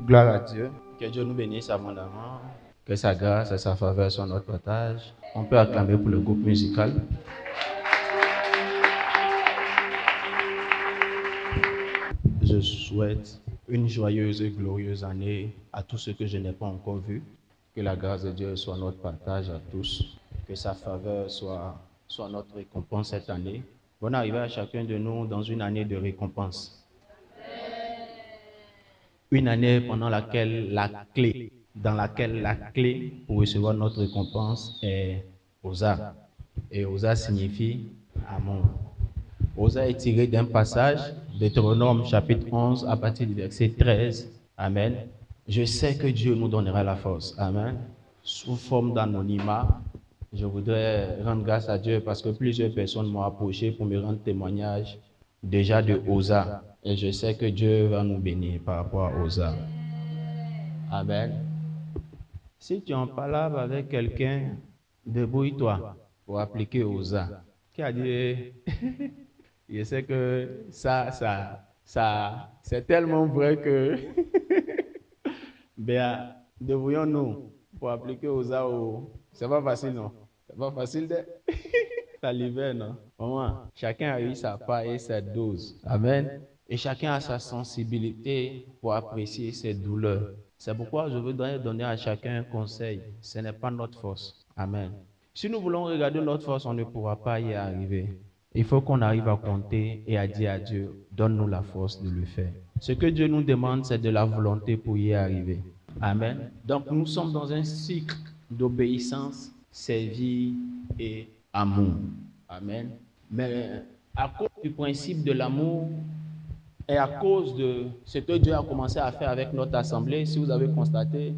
Gloire à Dieu. Que Dieu nous bénisse abondamment. Que sa grâce et sa faveur soient notre partage. On peut acclamer pour le groupe musical. Je souhaite une joyeuse et glorieuse année à tous ceux que je n'ai pas encore vus. Que la grâce de Dieu soit notre partage à tous. Que sa faveur soit notre récompense cette année. Bonne arrivée à chacun de nous dans une année de récompense. Une année pendant laquelle la clé pour recevoir notre récompense est Osa. Et Osa signifie amour. Osa est tiré d'un passage, Deutéronome chapitre 11, à partir du verset 13. Amen. Je sais que Dieu nous donnera la force. Amen. Sous forme d'anonymat, je voudrais rendre grâce à Dieu parce que plusieurs personnes m'ont approché pour me rendre témoignage déjà de Osa. Et je sais que Dieu va nous bénir par rapport à Osa. Amen. Si tu en parles avec quelqu'un, débrouille-toi pour appliquer Osa. Qui a dit, je sais que ça, c'est tellement vrai que, bien, débrouillons-nous pour appliquer Osa. C'est pas facile, non? C'est pas facile de... Ça l'hiver, non? Vraiment, chacun a eu sa part et sa dose. Amen. Et chacun a sa sensibilité pour apprécier ses douleurs. C'est pourquoi je veux donner à chacun un conseil. Ce n'est pas notre force. Amen. Si nous voulons regarder notre force, on ne pourra pas y arriver. Il faut qu'on arrive à compter et à dire à Dieu, donne-nous la force de le faire. Ce que Dieu nous demande, c'est de la volonté pour y arriver. Amen. Donc nous sommes dans un cycle d'obéissance, servir et amour. Amen. Mais à cause du principe de l'amour et à cause de ce que Dieu a commencé à faire avec notre assemblée, si vous avez constaté,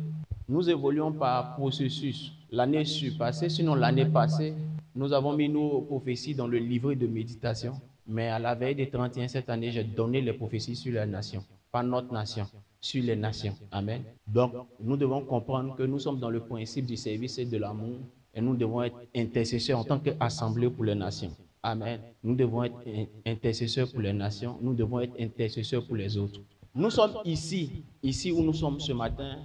nous évoluons par processus. L'année passée, sinon l'année passée, nous avons mis nos prophéties dans le livret de méditation. Mais à la veille des 31 cette année, j'ai donné les prophéties sur la nation. Pas notre nation, sur les nations. Amen. Donc, nous devons comprendre que nous sommes dans le principe du service et de l'amour. Et nous devons être intercesseurs en tant qu'assemblée pour les nations. Amen. Nous devons être intercesseurs pour les nations. Nous devons être intercesseurs pour les autres. Nous sommes ici où nous sommes ce matin.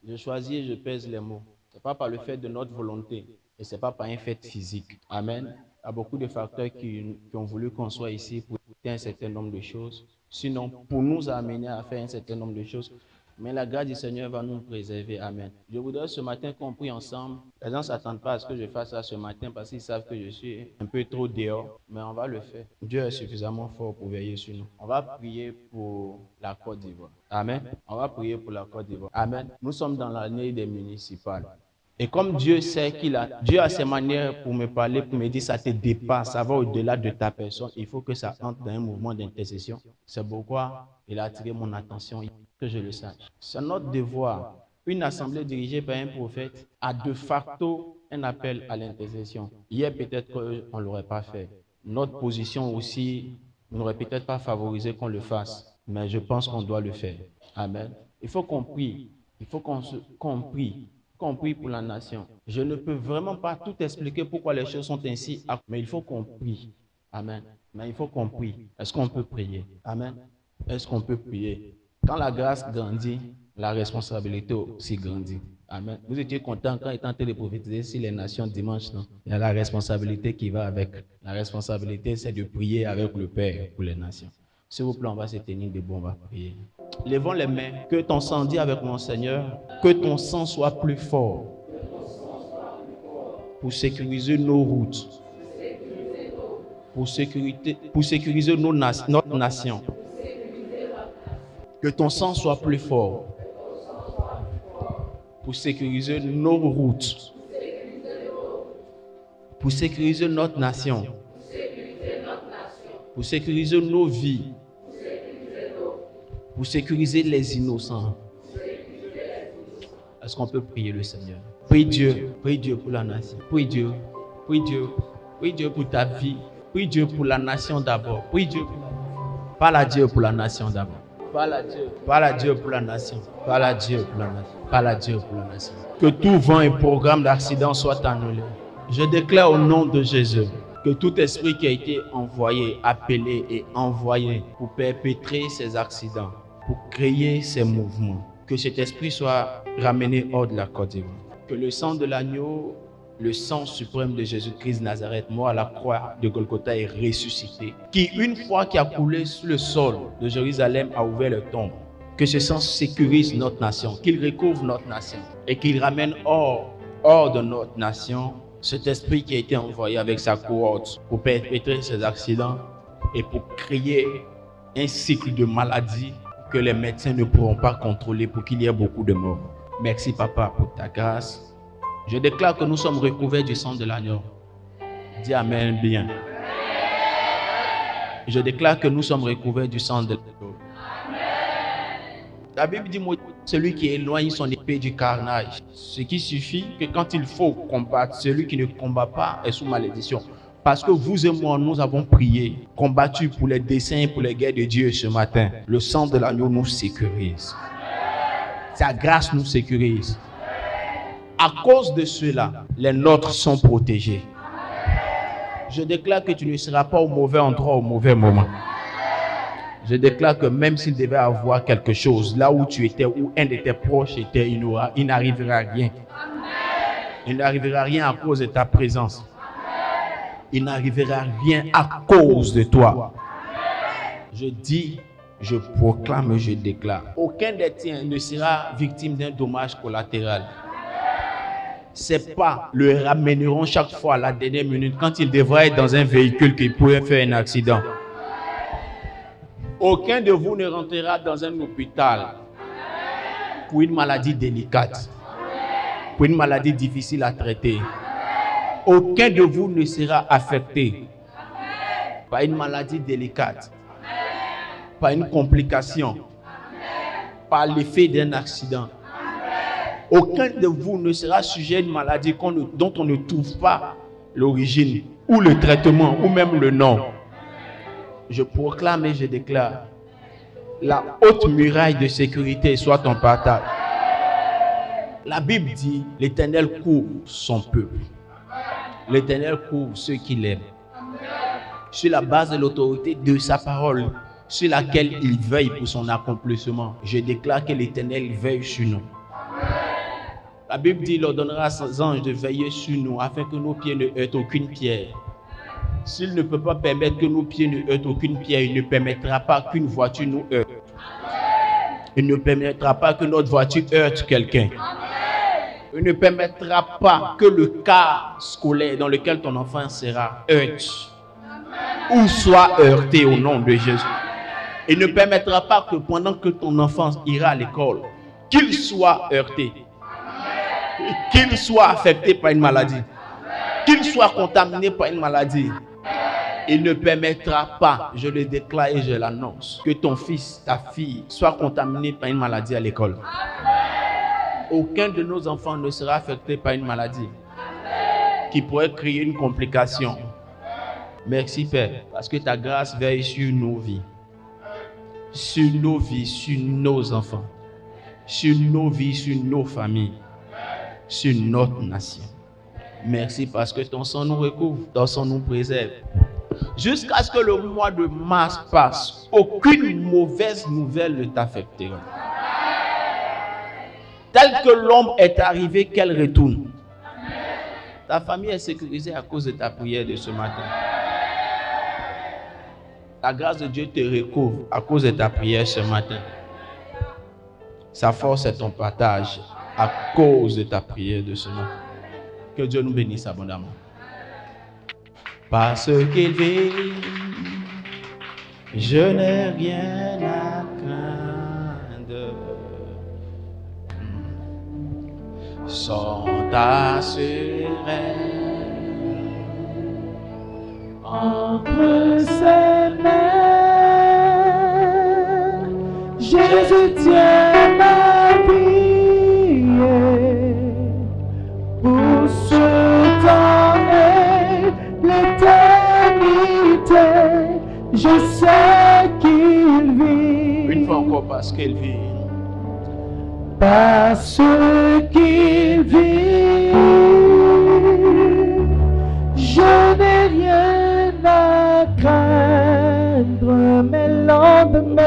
Je choisis et je pèse les mots. Ce n'est pas par le fait de notre volonté. Et ce n'est pas par un fait physique. Amen. Il y a beaucoup de facteurs qui ont voulu qu'on soit ici pour écouter un certain nombre de choses. Sinon, pour nous amener à faire un certain nombre de choses. Mais la grâce du Seigneur va nous préserver. Amen. Je voudrais ce matin qu'on prie ensemble. Les gens ne s'attendent pas à ce que je fasse ça ce matin parce qu'ils savent que je suis un peu trop dehors. Mais on va le faire. Dieu est suffisamment fort pour veiller sur nous. On va prier pour la Côte d'Ivoire. Amen. On va prier pour la Côte d'Ivoire. Amen. Nous sommes dans l'année des municipales. Et comme Dieu sait Dieu a ses manières pour me parler, pour me dire ça te dépasse, ça va au-delà de ta personne. Il faut que ça entre dans un mouvement d'intercession. C'est pourquoi il a attiré mon attention, que je le sache. C'est notre devoir. Une assemblée dirigée par un prophète a de facto un appel à l'intercession. Hier, peut-être qu'on ne l'aurait pas fait. Notre position aussi n'aurait peut-être pas favorisé qu'on le fasse. Mais je pense qu'on doit le faire. Amen. Il faut qu'on prie. Il faut qu'on prie. Compris pour la nation. Je ne peux vraiment pas tout expliquer pourquoi les choses sont ainsi, mais il faut qu'on prie. Amen. Mais il faut qu'on prie. Est-ce qu'on peut prier? Amen. Est-ce qu'on peut prier? Quand la grâce grandit, la responsabilité aussi grandit. Amen. Vous étiez content quand il était en train de prophétiser sur les nations dimanche, non? Il y a la responsabilité qui va avec. La responsabilité, c'est de prier avec le Père pour les nations. S'il vous plaît, on va se tenir debout, on va prier. Lèvons les mains, que ton sang dit avec mon Seigneur, que ton sang soit plus fort pour sécuriser nos routes, pour sécuriser notre nation. Que ton sang soit plus fort pour sécuriser nos routes, pour sécuriser notre nation, pour sécuriser nos vies, pour sécuriser les innocents. Est-ce qu'on peut prier le Seigneur? Prie Dieu pour la nation. Prie Dieu pour ta vie. Prie Dieu pour la nation d'abord. Prie Dieu pour la nation. Parle à Dieu pour la nation d'abord. Parle à Dieu pour la nation. Parle à Dieu pour la nation. Parle à Dieu pour la nation. Que tout vent et programme d'accident soit annulé. Je déclare au nom de Jésus que tout esprit qui a été envoyé, appelé et envoyé pour perpétrer ces accidents, pour créer ces mouvements, que cet esprit soit ramené hors de la Côte d'Ivoire. Que le sang de l'agneau, le sang suprême de Jésus-Christ Nazareth, mort à la croix de Golgotha et ressuscité, qui une fois qu'il a coulé sur le sol de Jérusalem a ouvert le tombe. Que ce sang sécurise notre nation, qu'il recouvre notre nation et qu'il ramène hors de notre nation cet esprit qui a été envoyé avec sa cohorte pour perpétrer ces accidents et pour créer un cycle de maladies que les médecins ne pourront pas contrôler pour qu'il y ait beaucoup de morts. Merci Papa pour ta grâce. Je déclare que nous sommes recouverts du sang de l'agneau. Dis Amen bien. Je déclare que nous sommes recouverts du sang de l'agneau. La Bible dit, celui qui éloigne son épée du carnage. Ce qui suffit que quand il faut combattre, celui qui ne combat pas est sous malédiction. Parce que vous et moi, nous avons prié, combattu pour les desseins et pour les guerres de Dieu ce matin. Le sang de l'agneau nous sécurise. Sa grâce nous sécurise. À cause de cela, les nôtres sont protégés. Je déclare que tu ne seras pas au mauvais endroit au mauvais moment. Je déclare que même s'il devait avoir quelque chose, là où tu étais, où un de tes proches était, il n'arrivera rien. Il n'arrivera rien à cause de ta présence. Il n'arrivera rien à cause de toi. Je dis, je proclame, je déclare. Aucun des tiens ne sera victime d'un dommage collatéral. Ces pas le ramèneront chaque fois à la dernière minute quand il devra être dans un véhicule qui pourrait faire un accident. Aucun de vous ne rentrera dans un hôpital pour une maladie délicate, pour une maladie difficile à traiter. Aucun de vous ne sera affecté par une maladie délicate, par une complication, par l'effet d'un accident. Aucun de vous ne sera sujet à une maladie dont on ne trouve pas l'origine, ou le traitement, ou même le nom. Je proclame et je déclare, la haute muraille de sécurité soit ton partage. La Bible dit, l'Éternel couvre son peuple. L'Éternel couvre ceux qui l'aiment. Sur la base de l'autorité de sa parole, sur laquelle il veille pour son accomplissement, je déclare que l'Éternel veille sur nous. La Bible dit, il ordonnera à ses anges de veiller sur nous afin que nos pieds ne heurtent aucune pierre. S'il ne peut pas permettre que nos pieds ne heurtent aucune pierre, il ne permettra pas qu'une voiture nous heurte. Il ne permettra pas que notre voiture heurte quelqu'un. Il ne permettra pas que le car scolaire dans lequel ton enfant sera heurte ou soit heurté au nom de Jésus. Il ne permettra pas que pendant que ton enfant ira à l'école, qu'il soit heurté, qu'il soit affecté par une maladie, qu'il soit contaminé par une maladie. Il ne permettra pas, je le déclare et je l'annonce, que ton fils, ta fille, soit contaminé par une maladie à l'école. Aucun de nos enfants ne sera affecté par une maladie qui pourrait créer une complication. Merci Père, parce que ta grâce veille sur nos vies, sur nos enfants, sur nos vies, sur nos familles, sur notre nation. Merci parce que ton sang nous recouvre, ton sang nous préserve. Jusqu'à ce que le mois de mars passe, aucune mauvaise nouvelle ne t'affectera. Tel que l'ombre est arrivée, qu'elle retourne. Ta famille est sécurisée à cause de ta prière de ce matin. La grâce de Dieu te recouvre à cause de ta prière ce matin. Sa force est ton partage à cause de ta prière de ce matin. Que Dieu nous bénisse abondamment. Parce qu'il vit, je n'ai rien à craindre. Sont assurés entre ses mains. Jésus tient ma vie pour ce temps et l'éternité. Je sais qu'il vit. Une fois encore, parce qu'il vit. Parce qu'il vit, je n'ai rien à craindre, mes lendemains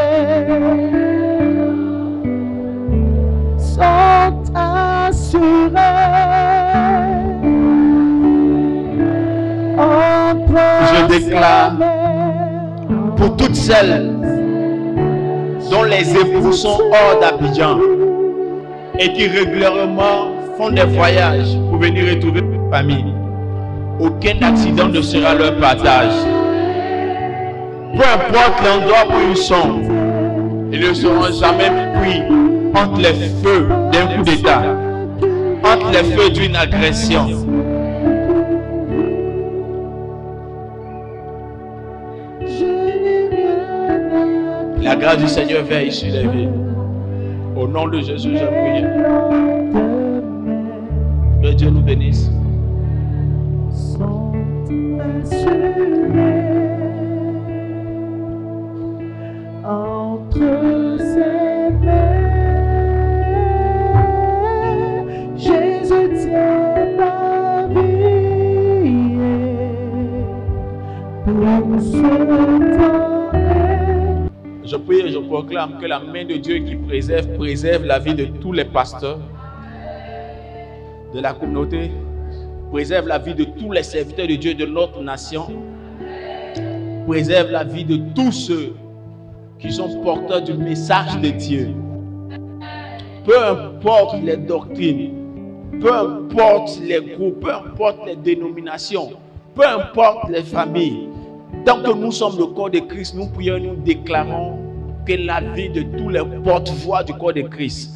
Je déclare pour toutes celles dont les époux sont hors d'Abidjan et qui régulièrement font des voyages pour venir retrouver leur famille, aucun accident ne sera leur partage. Peu importe l'endroit où ils sont, ils ne seront jamais pris entre les feux d'un coup d'État, entre les feux d'une agression. La grâce du Seigneur veille sur les vies. Au nom de Jésus, je prie. Que Dieu nous bénisse. Entre ses mains, Jésus tient ma vie pour ce temps. Je prie et je proclame que la main de Dieu qui préserve la vie de tous les pasteurs de la communauté, préserve la vie de tous les serviteurs de Dieu de notre nation, préserve la vie de tous ceux qui sont porteurs du message de Dieu. Peu importe les doctrines, peu importe les groupes, peu importe les dénominations, peu importe les familles, tant que nous sommes le corps de Christ, nous prions, nous déclarons que la vie de tous les porte-voix du corps de Christ,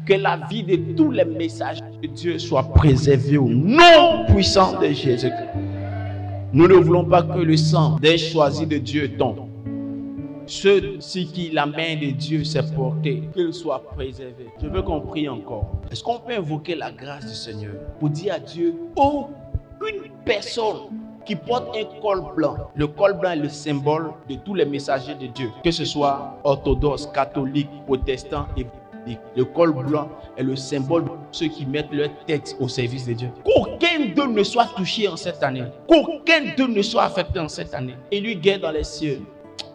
que la vie de tous les messages de Dieu soit préservée au nom puissant de Jésus-Christ. Nous ne voulons pas que le sang des choisis de Dieu tombe. Ceux sur qui la main de Dieu s'est portée, qu'ils soient préservés. Je veux qu'on prie encore. Est-ce qu'on peut invoquer la grâce du Seigneur pour dire à Dieu, oh, une personne qui porte un col blanc. Le col blanc est le symbole de tous les messagers de Dieu, que ce soit orthodoxes, catholiques, protestants et évangéliques. Le col blanc est le symbole de ceux qui mettent leur tête au service de Dieu. Qu'aucun d'eux ne soit touché en cette année. Qu'aucun d'eux ne soit affecté en cette année. Et lui guère dans les cieux.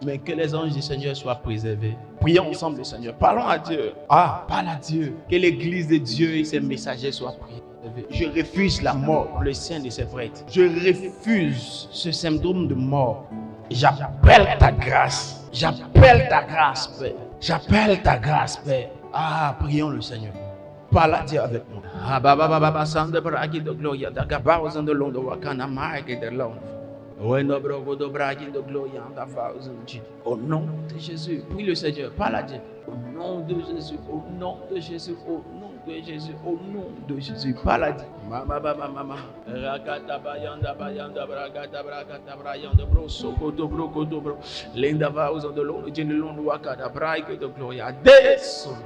Mais que les anges du Seigneur soient préservés. Prions ensemble le Seigneur. Parlons à Dieu. Parle à Dieu. Que l'église de Dieu et ses messagers soient préservés. Je refuse la mort dans le sein de ses prêtres. Je refuse ce syndrome de mort. J'appelle ta grâce. J'appelle ta grâce, Père. J'appelle ta grâce, Père. Prions le Seigneur. Parle à Dieu avec nous. Au nom de Jésus, prie le Seigneur, parle à Dieu. Au nom de Jésus, au nom de Jésus, au nom de Jésus, au nom de Jésus, parle à Dieu.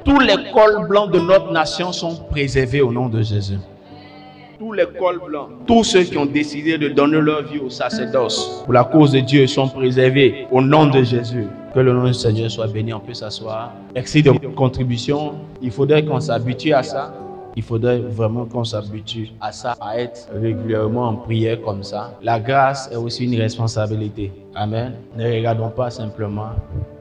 Tous les cols blancs de notre nation sont préservés au nom de Jésus. Tous les cols blancs, tous ceux qui ont décidé de donner leur vie au sacerdoce pour la cause de Dieu sont préservés au nom de Jésus. Que le nom du Seigneur soit béni, on peut s'asseoir. Merci de votre contribution. Il faudrait qu'on s'habitue à ça. Il faudrait vraiment qu'on s'habitue à ça, à être régulièrement en prière comme ça. La grâce est aussi une responsabilité. Amen. Ne regardons pas simplement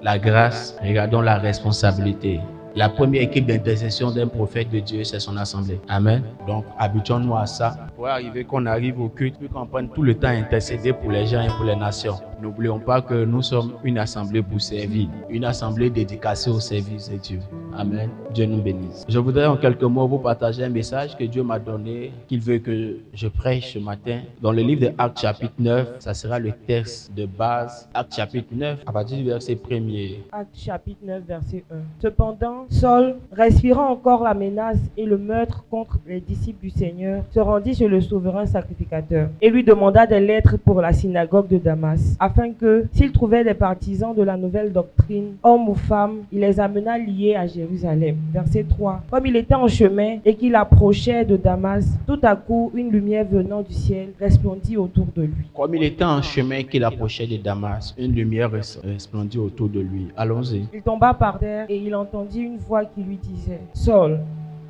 la grâce, regardons la responsabilité. La première équipe d'intercession d'un prophète de Dieu, c'est son assemblée. Amen. Donc, habituons-nous à ça. Pour arriver qu'on arrive au culte, puis qu'on prenne tout le temps à intercéder pour les gens et pour les nations. N'oublions pas que nous sommes une assemblée pour servir. Une assemblée dédicacée au service de Dieu. Amen. Dieu nous bénisse. Je voudrais en quelques mots vous partager un message que Dieu m'a donné, qu'il veut que je prêche ce matin. Dans le livre de Actes chapitre 9, ça sera le texte de base. Actes chapitre 9, à partir du verset 1er. Actes chapitre 9, verset 1. Cependant, Saul, respirant encore la menace et le meurtre contre les disciples du Seigneur, se rendit chez le souverain sacrificateur et lui demanda des lettres pour la synagogue de Damas, afin que, s'il trouvait des partisans de la nouvelle doctrine, hommes ou femmes, il les amena liés à Jérusalem. Verset 3. Comme il était en chemin et qu'il approchait de Damas, tout à coup, une lumière venant du ciel resplendit autour de lui. Comme il était en chemin et qu'il approchait de Damas, une lumière resplendit autour de lui. Allons-y. Il tomba par terre et il entendit une voix qui lui disait, Saul,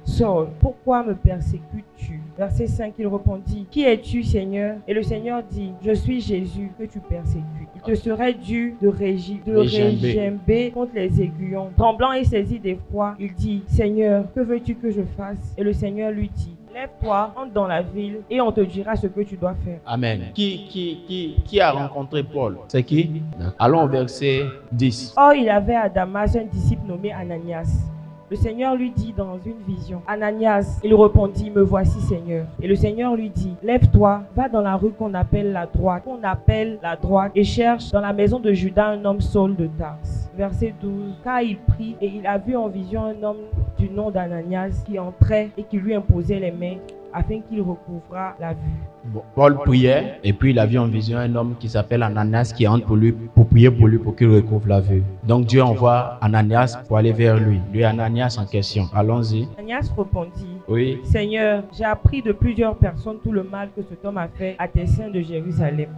Saul, pourquoi me persécutes-tu? Verset 5, il répondit, qui es-tu, Seigneur? Et le Seigneur dit, je suis Jésus que tu persécutes. Il te serait dû de régimber contre les aiguillons. Tremblant et saisi d'effroi, il dit, Seigneur, que veux-tu que je fasse? Et le Seigneur lui dit, lève-toi, entre dans la ville et on te dira ce que tu dois faire. Amen. Qui a rencontré Paul? C'est qui? Allons au verset 10. Or, il avait à Damas un disciple nommé Ananias. Le Seigneur lui dit dans une vision, Ananias, il répondit, me voici Seigneur. Et le Seigneur lui dit, lève-toi, va dans la rue qu'on appelle la droite, et cherche dans la maison de Judas un homme Saul de Tarse. Verset 12, car il prit et il a vu en vision un homme du nom d'Ananias qui entrait et qui lui imposait les mains afin qu'il recouvrât la vue. Bon, Paul priait et puis il a vu en vision un homme qui s'appelle Ananias qui entre pour prier pour lui pour qu'il recouvre la vue. Donc Dieu envoie Ananias pour aller vers lui. Lui Ananias en question. Allons-y. Ananias répondit, Oui. Seigneur, j'ai appris de plusieurs personnes tout le mal que cet homme a fait à tes saints de Jérusalem.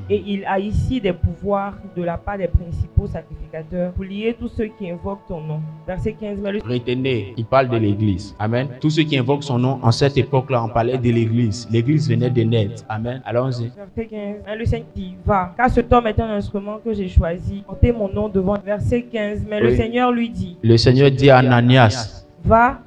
Et il a ici des pouvoirs de la part des principaux sacrificateurs pour lier tous ceux qui invoquent ton nom. Verset 15. Retenez, il parle de l'église. Amen. Tous ceux qui invoquent son nom, en cette époque-là, on parlait de l'église. L'église venait de naître. Amen. Allons-y. Verset 15. Mais le Seigneur dit, va, car cet homme est un instrument que j'ai choisi. Portez mon nom devant. Verset 15. Mais le Seigneur lui dit. Le Seigneur dit à Ananias, va,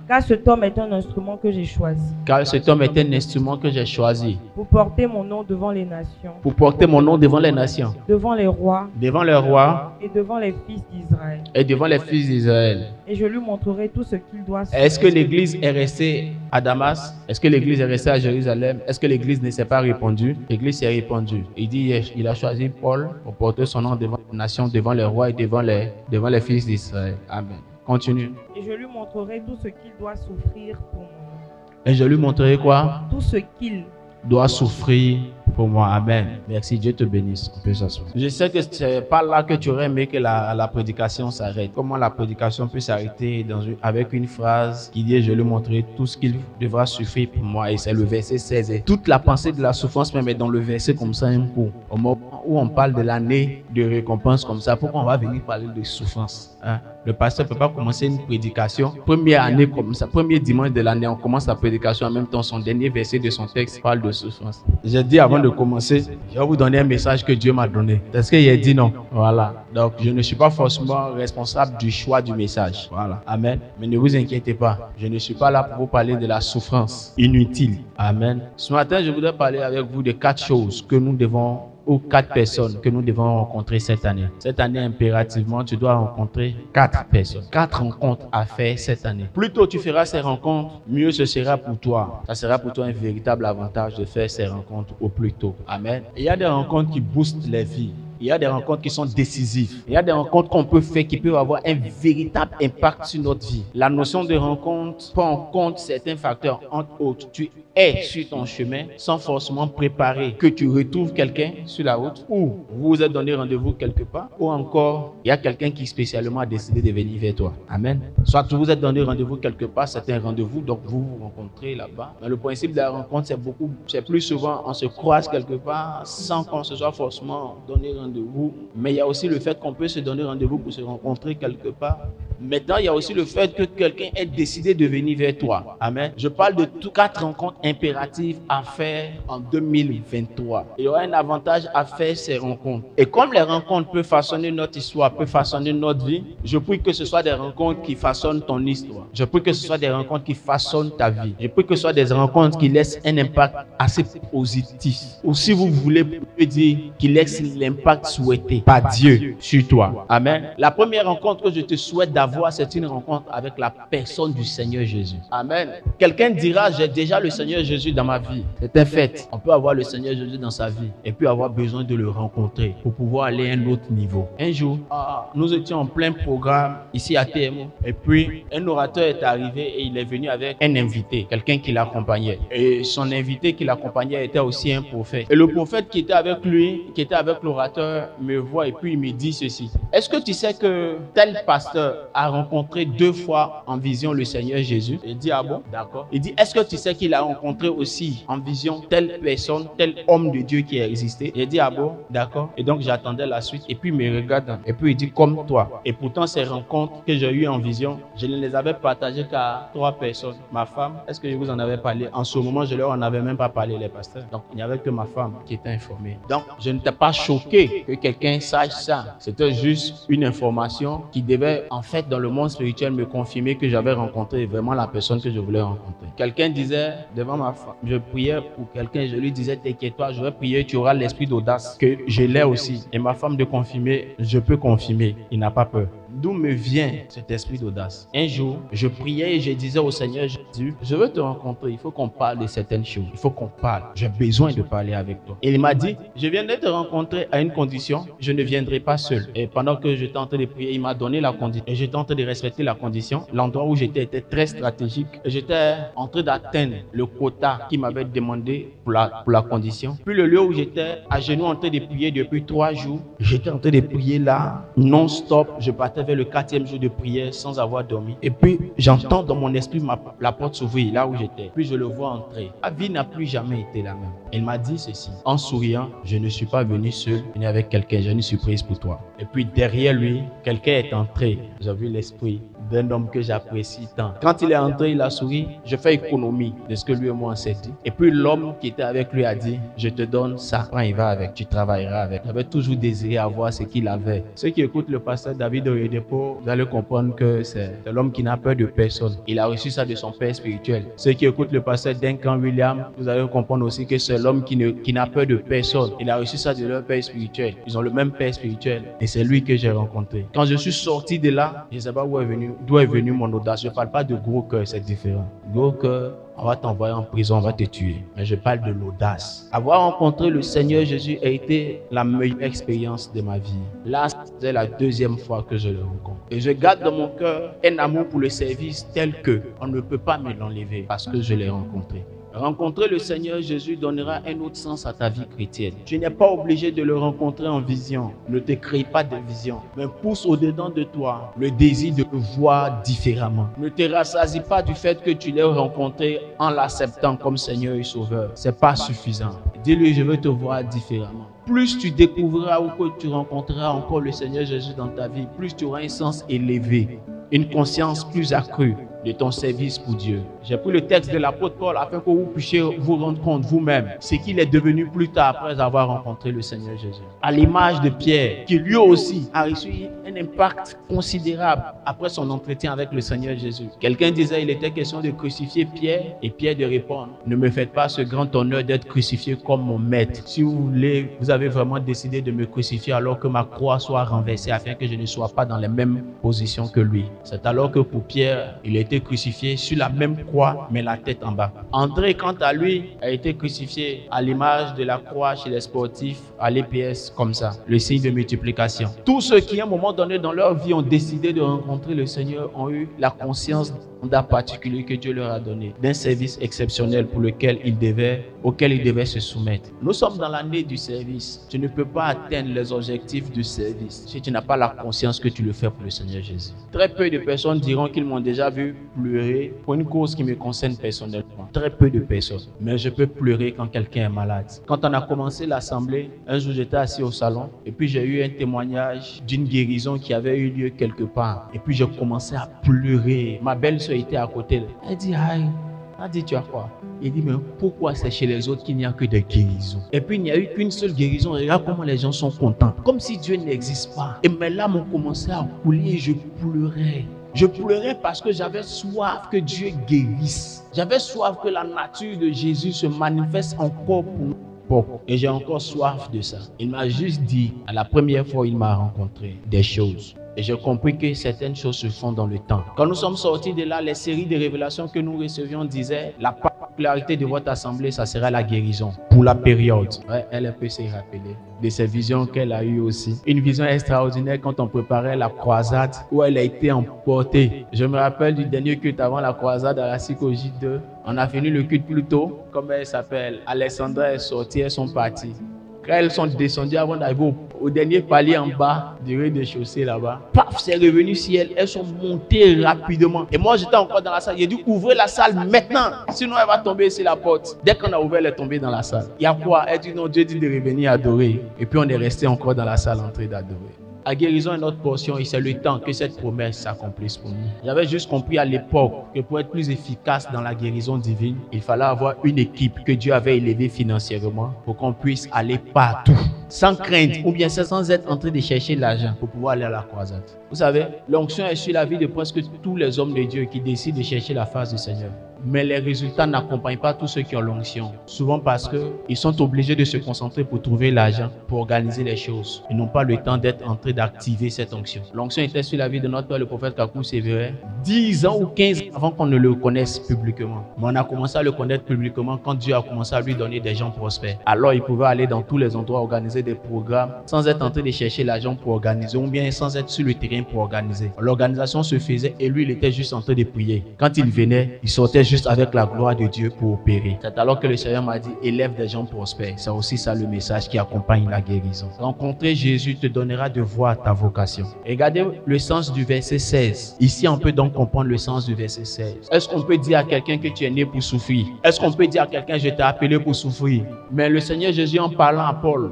car cet homme est un instrument que j'ai choisi. Car cet homme est un instrument que j'ai choisi. Pour porter mon nom devant les nations. Pour porter mon nom devant les nations. Devant les rois. Devant les rois. Et devant les fils d'Israël. Et devant les fils d'Israël. Et je lui montrerai tout ce qu'il doit faire. Est-ce que l'église est restée à Damas? Est-ce que l'église est restée à Jérusalem? Est-ce que l'église ne s'est pas répandue? L'église s'est répandue. Il dit, il a choisi Paul pour porter son nom devant les nations, devant les rois et devant les fils d'Israël. Amen. Continue. Et je lui montrerai tout ce qu'il doit souffrir pour moi. Et je lui montrerai quoi? Tout ce qu'il doit souffrir pour moi. Amen. Merci. Dieu te bénisse. On peut s'asseoir. Je sais que c'est pas là que tu aurais aimé que la prédication s'arrête. Comment la prédication peut s'arrêter avec une phrase qui dit, je lui montrerai tout ce qu'il devra souffrir pour moi. Et c'est le verset 16. Et toute la pensée de la souffrance même est dans le verset comme ça un coup. Au moment où on parle de l'année de récompense comme ça, pourquoi on va venir parler de souffrance? Hein? Le pasteur ne peut pas commencer une prédication. Première année comme ça, premier dimanche de l'année, on commence la prédication en même temps. Son dernier verset de son texte parle de souffrance. J'ai dit avant de commencer, je vais vous donner un message que Dieu m'a donné. Est-ce qu'il a dit non? Voilà. Donc, je ne suis pas forcément responsable du choix du message. Voilà. Amen. Mais ne vous inquiétez pas. Je ne suis pas là pour vous parler de la souffrance inutile. Amen. Ce matin, je voudrais parler avec vous de 4 choses que nous devons ou 4 personnes que nous devons rencontrer cette année. Cette année, impérativement, tu dois rencontrer 4 personnes. 4 rencontres à faire cette année. Plus tôt tu feras ces rencontres, mieux ce sera pour toi. Ça sera pour toi un véritable avantage de faire ces rencontres au plus tôt. Amen. Il y a des rencontres qui boostent les vies. Il y a des rencontres qui sont décisives. Il y a des rencontres qu'on peut faire qui peuvent avoir un véritable impact sur notre vie. La notion de rencontre prend en compte certains facteurs, entre autres. Tu es sur ton chemin sans forcément préparer que tu retrouves quelqu'un sur la route, ou vous vous êtes donné rendez-vous quelque part, ou encore il y a quelqu'un qui spécialement a décidé de venir vers toi. Amen. Soit vous vous êtes donné rendez-vous quelque part, c'est un rendez-vous, donc vous vous rencontrez là-bas. Mais le principe de la rencontre, c'est plus souvent on se croise quelque part sans qu'on se soit forcément donné rendez-vous. Mais il y a aussi le fait qu'on peut se donner rendez-vous pour se rencontrer quelque part. Maintenant, il y a aussi le fait que quelqu'un ait décidé de venir vers toi. Amen. Je parle de 4 rencontres impératives à faire en 2023. Il y aura un avantage à faire ces rencontres. Et comme les rencontres peuvent façonner notre histoire, peuvent façonner notre vie, je prie que ce soit des rencontres qui façonnent ton histoire. Je prie que ce soit des rencontres qui façonnent ta vie. Je prie que ce soit des rencontres qui laissent un impact assez positif. Ou si vous voulez, vous pouvez dire qu'il laisse l'impact souhaité par Dieu sur toi. Amen. La première rencontre que je te souhaite d'avoir, c'est une rencontre avec la personne du Seigneur Jésus. Amen. Quelqu'un dira, j'ai déjà le Seigneur Jésus dans ma vie. C'est un fait. On peut avoir le Seigneur Jésus dans sa vie et puis avoir besoin de le rencontrer pour pouvoir aller à un autre niveau. Un jour, nous étions en plein programme ici à TMO et puis un orateur est arrivé et il est venu avec un invité, quelqu'un qui l'accompagnait. Et son invité qui l'accompagnait était aussi un prophète. Et le prophète qui était avec lui, qui était avec l'orateur, me voit et puis il me dit ceci. Est-ce que tu sais que tel pasteur a rencontré 2 fois en vision le Seigneur Jésus? Il dit, ah bon? D'accord. Il dit, est-ce que tu sais qu'il a rencontré aussi en vision telle personne, tel homme de Dieu qui a existé? Il dit, ah bon? D'accord. Et donc j'attendais la suite et puis il me regarde et puis il dit, comme toi. Et pourtant ces rencontres que j'ai eues en vision, je ne les avais partagées qu'à 3 personnes. Ma femme, est-ce que je vous en avais parlé? En ce moment, je leur en avais même pas parlé, les pasteurs. Donc il n'y avait que ma femme qui était informée. Donc je n'étais pas choqué obligé que quelqu'un sache ça. C'était juste une information qui devait, en fait, dans le monde spirituel, me confirmer que j'avais rencontré vraiment la personne que je voulais rencontrer. Quelqu'un disait devant ma femme, je priais pour quelqu'un, je lui disais, t'inquiète-toi, je vais prier, tu auras l'esprit d'audace, que je l'ai aussi. Et ma femme de confirmer, je peux confirmer, il n'a pas peur. D'où me vient cet esprit d'audace? Un jour, je priais et je disais au Seigneur Jésus, je veux te rencontrer, il faut qu'on parle de certaines choses, il faut qu'on parle, j'ai besoin de parler avec toi. Et il m'a dit, je viendrai te rencontrer à une condition, je ne viendrai pas seul. Et pendant que j'étais en train de prier, il m'a donné la condition et j'étais en train de respecter la condition. L'endroit où j'étais était très stratégique. J'étais en train d'atteindre le quota qu'il m'avait demandé pour la condition. Puis le lieu où j'étais à genoux en train de prier depuis 3 jours, j'étais en train de prier là, non-stop, je partais vers le 4e jour de prière sans avoir dormi. Et puis, j'entends dans mon esprit la porte s'ouvrir là où j'étais. Puis, je le vois entrer. Ma vie n'a plus jamais été la même. Il m'a dit ceci. En souriant, je ne suis pas venu seul, venu avec quelqu'un. J'ai une surprise pour toi. Et puis, derrière lui, quelqu'un est entré. J'ai vu l'esprit d'un homme que j'apprécie tant. Quand il est entré, il a souri. Je fais économie de ce que lui et moi on s'est dit. Et puis, l'homme qui était avec lui a dit, je te donne ça. Prends, il va avec. Tu travailleras avec. J'avais toujours désiré avoir ce qu'il avait. Ceux qui écoutent le pasteur David Oyedepo, vous allez comprendre que c'est l'homme qui n'a peur de personne. Il a reçu ça de son père spirituel. Ceux qui écoutent le pasteur Duncan Williams, vous allez comprendre aussi que c'est l'homme qui n'a peur de personne. Il a reçu ça de leur père spirituel. Ils ont le même père spirituel. Et c'est lui que j'ai rencontré. Quand je suis sorti de là, je ne sais pas d'où est venu mon audace. Je ne parle pas de gros cœur, c'est différent. Gros cœur, on va t'envoyer en prison, on va te tuer. Mais je parle de l'audace. Avoir rencontré le Seigneur Jésus a été la meilleure expérience de ma vie. Là, c'est la 2e fois que je le rencontre. Et je garde dans mon cœur un amour pour le service tel que on ne peut pas me l'enlever parce que je l'ai rencontré. Rencontrer le Seigneur Jésus donnera un autre sens à ta vie chrétienne. Tu n'es pas obligé de le rencontrer en vision. Ne te crée pas de vision, mais pousse au-dedans de toi le désir de le voir différemment. Ne te rassasie pas du fait que tu l'aies rencontré en l'acceptant comme Seigneur et Sauveur. C'est pas suffisant. Dis-lui, je veux te voir différemment. Plus tu découvriras ou que tu rencontreras encore le Seigneur Jésus dans ta vie, plus tu auras un sens élevé, une conscience plus accrue de ton service pour Dieu. J'ai pris le texte de l'apôtre Paul afin que vous puissiez vous rendre compte vous-même ce qu'il est devenu plus tard après avoir rencontré le Seigneur Jésus. À l'image de Pierre, qui lui aussi a reçu un impact considérable après son entretien avec le Seigneur Jésus. Quelqu'un disait il était question de crucifier Pierre et Pierre de répondre, ne me faites pas ce grand honneur d'être crucifié comme mon maître. Si vous voulez, vous avez vraiment décidé de me crucifier alors que ma croix soit renversée afin que je ne sois pas dans les mêmes positions que lui. C'est alors que pour Pierre, il était crucifié sur la même croix, mais la tête en bas. André, quant à lui, a été crucifié à l'image de la croix chez les sportifs, à l'EPS, comme ça, le signe de multiplication. Tous ceux qui, à un moment donné dans leur vie, ont décidé de rencontrer le Seigneur, ont eu la conscience d'un particulier que Dieu leur a donné, d'un service exceptionnel auquel ils devaient se soumettre. Nous sommes dans l'année du service. Tu ne peux pas atteindre les objectifs du service si tu n'as pas la conscience que tu le fais pour le Seigneur Jésus. Très peu de personnes diront qu'ils m'ont déjà vu pleurer pour une cause qui me concerne personnellement. Très peu de personnes. Mais je peux pleurer quand quelqu'un est malade. Quand on a commencé l'assemblée, un jour j'étais assis au salon et puis j'ai eu un témoignage d'une guérison qui avait eu lieu quelque part. Et puis j'ai commencé à pleurer. Ma belle-sœur était à côté. Elle dit, aïe. Elle dit, tu as quoi? Il dit, mais pourquoi c'est chez les autres qu'il n'y a que des guérisons? Et puis il n'y a eu qu'une seule guérison. Regarde comment les gens sont contents. Comme si Dieu n'existe pas. Et mes larmes ont commencé à couler et je pleurais. Je pleurais parce que j'avais soif que Dieu guérisse. J'avais soif que la nature de Jésus se manifeste encore pour nous. Et j'ai encore soif de ça. Il m'a juste dit, à la première fois, il m'a rencontré des choses. Et j'ai compris que certaines choses se font dans le temps. Quand nous sommes sortis de là, les séries de révélations que nous recevions disaient la particularité de votre assemblée, ça sera la guérison pour la période. Ouais, elle peut se rappeler de ces visions qu'elle a eues aussi. Une vision extraordinaire quand on préparait la croisade où elle a été emportée. Je me rappelle du dernier culte avant la croisade à la psychologie 2. On a fini le culte plus tôt. Comme elle s'appelle, Alexandra est sortie, elles sont parties. Quand elles sont descendues avant d'arriver au dernier palier en bas du rez-de-chaussée là-bas, paf, c'est revenu sur elles. Elles sont montées rapidement. Et moi, j'étais encore dans la salle. J'ai dit, ouvrez la salle maintenant. Sinon, elle va tomber sur la porte. Dès qu'on a ouvert, elle est tombée dans la salle. Il y a quoi? Elle dit, non, Dieu dit de revenir adorer. Et puis, on est resté encore dans la salle en train d'adorer. La guérison est notre portion et c'est le temps que cette promesse s'accomplisse pour nous. J'avais juste compris à l'époque que pour être plus efficace dans la guérison divine, il fallait avoir une équipe que Dieu avait élevée financièrement pour qu'on puisse aller partout, sans crainte ou bien sans être en train de chercher l'argent pour pouvoir aller à la croisade. Vous savez, l'onction est sur la vie de presque tous les hommes de Dieu qui décident de chercher la face du Seigneur. Mais les résultats n'accompagnent pas tous ceux qui ont l'onction. Souvent parce qu'ils sont obligés de se concentrer pour trouver l'argent, pour organiser les choses. Ils n'ont pas le temps d'être en train d'activer cette onction. L'onction était sur la vie de notre père, le prophète Kakou Sévérin, 10 ans ou 15 ans avant qu'on ne le connaisse publiquement. Mais on a commencé à le connaître publiquement quand Dieu a commencé à lui donner des gens prospères. Alors il pouvait aller dans tous les endroits, organiser des programmes, sans être en train de chercher l'argent pour organiser, ou bien sans être sur le terrain pour organiser. L'organisation se faisait et lui, il était juste en train de prier. Quand il venait, il sortait juste avec la gloire de Dieu pour opérer. C'est alors que le Seigneur m'a dit, élève des gens prospères. C'est aussi ça le message qui accompagne la guérison. Rencontrer Jésus te donnera de voir ta vocation. Regardez le sens du verset 16. Ici, on peut donc comprendre le sens du verset 16. Est-ce qu'on peut dire à quelqu'un que tu es né pour souffrir? Est-ce qu'on peut dire à quelqu'un, je t'ai appelé pour souffrir? Mais le Seigneur Jésus, en parlant à Paul,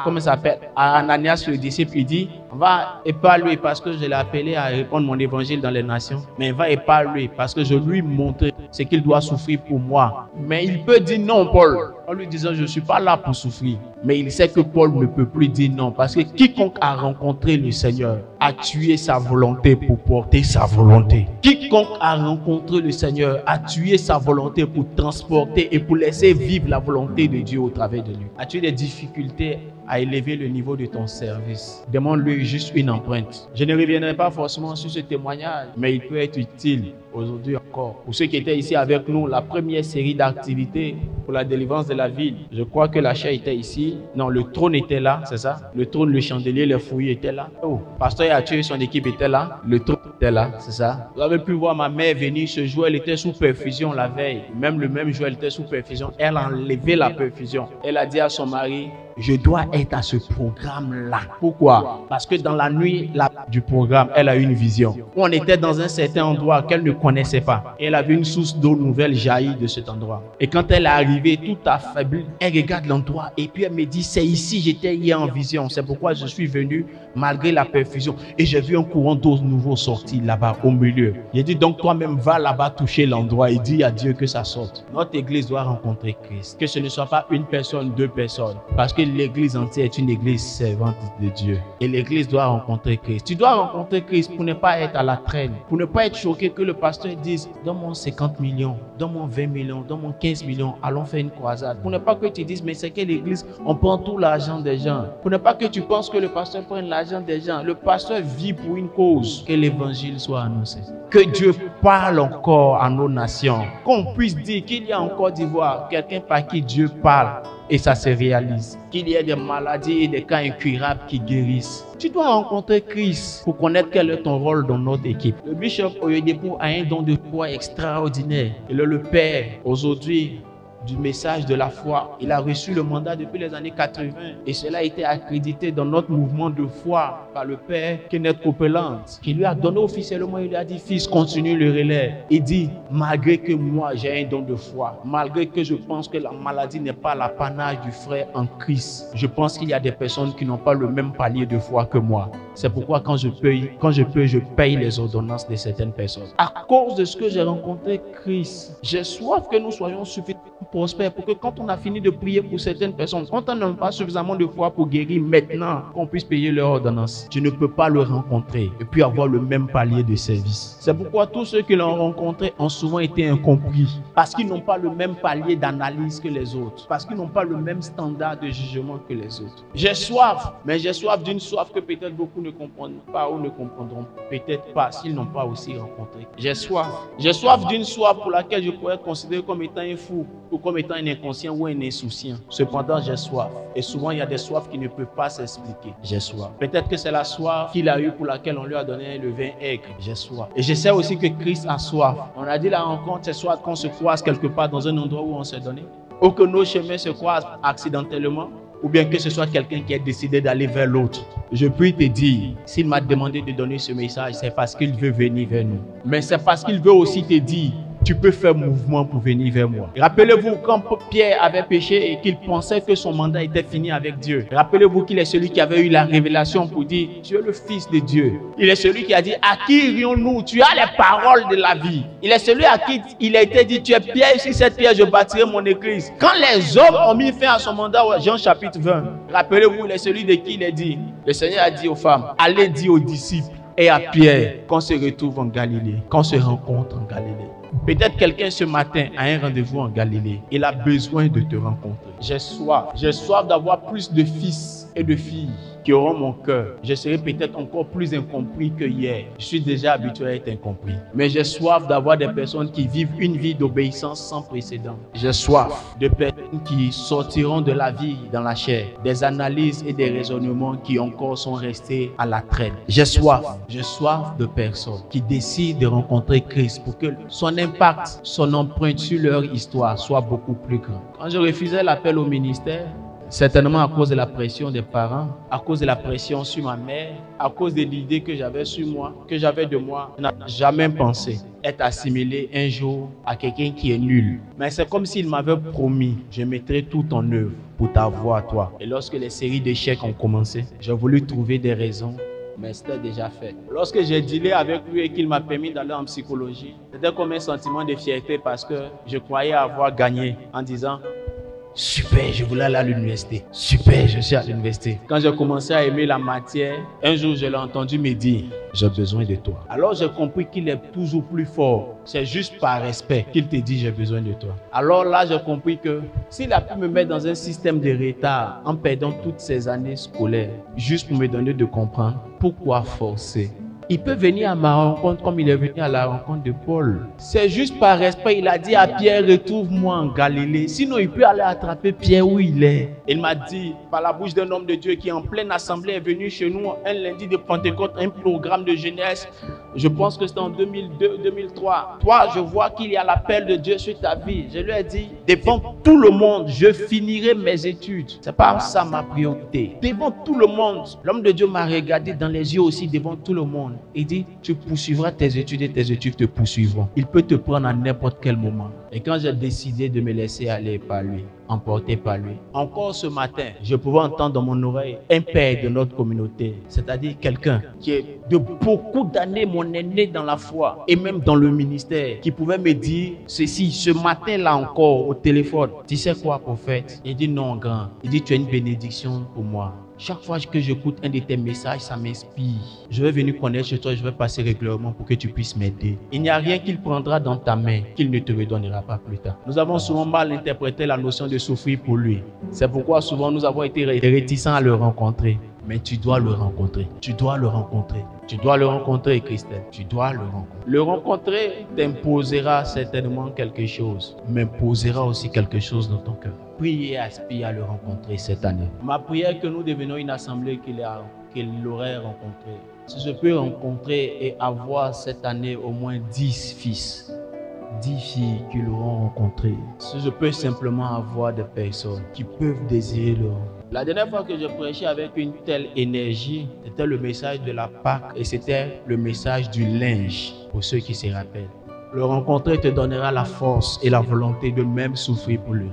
comment ça s'appelle, à Ananias le disciple, il dit, va et pas lui parce que je l'ai appelé à répondre mon évangile dans les nations. Mais va et pas lui parce que je lui montre ce qu'il doit souffrir pour moi. Mais il peut dire non, Paul, en lui disant je ne suis pas là pour souffrir. Mais il sait que Paul ne peut plus dire non parce que quiconque a rencontré le Seigneur a tué sa volonté pour porter sa volonté. Quiconque a rencontré le Seigneur a tué sa volonté pour transporter et pour laisser vivre la volonté de Dieu au travers de lui. As-tu des difficultés à élever le niveau de ton service? Demande-lui juste une empreinte. Je ne reviendrai pas forcément sur ce témoignage, mais il peut être utile aujourd'hui encore. Pour ceux qui étaient ici avec nous, la première série d'activités pour la délivrance de la ville, je crois que la chair était ici. Non, le trône était là, c'est ça? Le trône, le chandelier, les fouilles étaient là. Oh, pasteur Yathieu et son équipe étaient là. Le trône était là, c'est ça? Vous avez pu voir ma mère venir ce jour, elle était sous perfusion la veille. Même le même jour, elle était sous perfusion. Elle a enlevé la perfusion. Elle a dit à son mari, je dois être à ce programme-là. Pourquoi? Parce que dans la nuit du programme, elle a eu une vision. On était dans un certain endroit qu'elle ne connaissait pas. Et elle a vu une source d'eau nouvelle jaillir de cet endroit. Et quand elle est arrivée, tout affaiblie, elle regarde l'endroit et puis elle me dit, c'est ici, j'étais hier en vision. C'est pourquoi je suis venu malgré la perfusion. Et j'ai vu un courant d'eau nouveau sortir là-bas au milieu. J'ai dit, donc toi-même, va là-bas toucher l'endroit et dis à Dieu que ça sorte. Notre église doit rencontrer Christ. Que ce ne soit pas une personne, deux personnes. Parce que l'église entière est une église servante de Dieu. Et l'église doit rencontrer Christ. Tu dois rencontrer Christ pour ne pas être à la traîne. Pour ne pas être choqué que le pasteur dise, donne-moi 50 millions, donne-moi 20 millions, donne-moi 15 millions, allons faire une croisade. Pour ne pas que tu dises, mais c'est quelle église? On prend tout l'argent des gens. Pour ne pas que tu penses que le pasteur prenne l'argent des gens. Le pasteur vit pour une cause. Que l'évangile soit annoncé. Que Dieu parle encore à nos nations. Qu'on puisse dire qu'il y a en Côte d'Ivoire quelqu'un par qui Dieu parle. Et ça se réalise. Qu'il y ait des maladies et des cas incurables qui guérissent. Tu dois rencontrer Christ pour connaître quel est ton rôle dans notre équipe. Le bishop Oyedepo a un don de foi extraordinaire. Il est le père aujourd'hui du message de la foi. Il a reçu le mandat depuis les années 80 et cela a été accrédité dans notre mouvement de foi par le père Kenneth Copeland qui lui a donné officiellement, il lui a dit, fils, continue le relais. Il dit, malgré que moi j'ai un don de foi, malgré que je pense que la maladie n'est pas l'apanage du frère en Christ, je pense qu'il y a des personnes qui n'ont pas le même palier de foi que moi. C'est pourquoi quand je peux, je paye les ordonnances de certaines personnes. À cause de ce que j'ai rencontré Christ, j'ai soif que nous soyons suffisamment prospères pour que quand on a fini de prier pour certaines personnes, quand on n'a pas suffisamment de foi pour guérir maintenant, qu'on puisse payer leur ordonnance. Tu ne peux pas le rencontrer et puis avoir le même palier de service. C'est pourquoi tous ceux qui l'ont rencontré ont souvent été incompris parce qu'ils n'ont pas le même palier d'analyse que les autres, parce qu'ils n'ont pas le même standard de jugement que les autres. J'ai soif, mais j'ai soif d'une soif que peut-être beaucoup ne comprennent pas ou ne comprendront peut-être pas s'ils n'ont pas aussi rencontré. J'ai soif d'une soif pour laquelle je pourrais être considéré comme étant un fou ou comme étant un inconscient ou un insouciant. Cependant, j'ai soif. Et souvent, il y a des soifs qui ne peuvent pas s'expliquer. J'ai soif. Peut-être que c'est la soif qu'il a eue pour laquelle on lui a donné le vin aigre. J'ai soif. Et je sais aussi que Christ a soif. On a dit la rencontre, c'est soit qu'on se croise quelque part dans un endroit où on s'est donné, ou que nos chemins se croisent accidentellement, ou bien que ce soit quelqu'un qui a décidé d'aller vers l'autre. Je peux te dire, s'il m'a demandé de donner ce message, c'est parce qu'il veut venir vers nous. Mais c'est parce qu'il veut aussi te dire tu peux faire mouvement pour venir vers moi. Rappelez-vous quand Pierre avait péché et qu'il pensait que son mandat était fini avec Dieu. Rappelez-vous qu'il est celui qui avait eu la révélation pour dire, tu es le Fils de Dieu. Il est celui qui a dit, à qui irions-nous? Tu as les paroles de la vie. Il est celui à qui il a été dit, tu es Pierre, sur cette pierre je bâtirai mon église. Quand les hommes ont mis fin à son mandat, Jean chapitre 20, rappelez-vous, il est celui de qui il est dit. Le Seigneur a dit aux femmes, allez dire aux disciples et à Pierre qu'on se retrouve en Galilée, qu'on se rencontre en Galilée. Peut-être quelqu'un ce matin a un rendez-vous en Galilée. Il a besoin de te rencontrer. J'ai soif d'avoir plus de fils et de filles qui auront mon cœur. Je serai peut-être encore plus incompris que hier. Je suis déjà habitué à être incompris. Mais j'ai soif d'avoir des personnes qui vivent une vie d'obéissance sans précédent. J'ai soif de personnes qui sortiront de la vie dans la chair. Des analyses et des raisonnements qui encore sont restés à la traîne. J'ai soif de personnes qui décident de rencontrer Christ pour que son impact, son empreinte sur leur histoire soit beaucoup plus grand. Quand je refusais l'appel au ministère, certainement à cause de la pression des parents, à cause de la pression sur ma mère, à cause de l'idée que j'avais sur moi, que j'avais de moi, je n'ai jamais pensé être assimilé un jour à quelqu'un qui est nul. Mais c'est comme s'il m'avait promis, je mettrai tout en œuvre pour t'avoir toi. Et lorsque les séries d'échecs ont commencé, j'ai voulu trouver des raisons, mais c'était déjà fait. Lorsque j'ai dealé avec lui et qu'il m'a permis d'aller en psychologie, c'était comme un sentiment de fierté parce que je croyais avoir gagné en disant super, je voulais aller à l'université. Super, je suis à l'université. Quand j'ai commencé à aimer la matière, un jour je l'ai entendu me dire, j'ai besoin de toi. Alors j'ai compris qu'il est toujours plus fort. C'est juste par respect qu'il te dit, j'ai besoin de toi. Alors là, j'ai compris que s'il a pu me mettre dans un système de retard en perdant toutes ces années scolaires, juste pour me donner de comprendre, pourquoi forcer? Il peut venir à ma rencontre comme il est venu à la rencontre de Paul. C'est juste par respect, il a dit à Pierre, retrouve-moi en Galilée. Sinon, il peut aller attraper Pierre où il est. Il m'a dit, par la bouche d'un homme de Dieu qui en pleine assemblée est venu chez nous un lundi de Pentecôte, un programme de jeunesse. Je pense que c'était en 2002, 2003. Toi, je vois qu'il y a l'appel de Dieu sur ta vie. Je lui ai dit, devant tout le monde, je finirai mes études. C'est pas ça ma priorité. Devant tout le monde, l'homme de Dieu m'a regardé dans les yeux aussi devant tout le monde. Il dit, tu poursuivras tes études et tes études te poursuivront. Il peut te prendre à n'importe quel moment. Et quand j'ai décidé de me laisser aller par lui, emporté par lui, encore ce matin, je pouvais entendre dans mon oreille un père de notre communauté, c'est-à-dire quelqu'un qui est de beaucoup d'années mon aîné dans la foi et même dans le ministère, qui pouvait me dire ceci, ce matin-là encore au téléphone. Tu sais quoi, prophète? Il dit non, grand. Il dit, tu es une bénédiction pour moi. Chaque fois que j'écoute un de tes messages, ça m'inspire. Je vais venir connaître chez toi, je vais passer régulièrement pour que tu puisses m'aider. Il n'y a rien qu'il prendra dans ta main qu'il ne te redonnera pas plus tard. Nous avons souvent mal interprété la notion de souffrir pour lui. C'est pourquoi souvent nous avons été réticents à le rencontrer. Mais tu dois le rencontrer. Tu dois le rencontrer. Tu dois le rencontrer, Christelle. Tu dois le rencontrer. Le rencontrer t'imposera certainement quelque chose, mais imposera aussi quelque chose dans ton cœur. Prie et aspire à le rencontrer cette année. Ma prière est que nous devenions une assemblée qu'il aurait rencontrée. Si je peux rencontrer et avoir cette année au moins 10 fils, 10 filles qui l'auront rencontré. Si je peux simplement avoir des personnes qui peuvent désirer le rencontrer. La dernière fois que je prêchais avec une telle énergie, c'était le message de la Pâque et c'était le message du linge, pour ceux qui se rappellent. Le rencontrer te donnera la force et la volonté de même souffrir pour lui.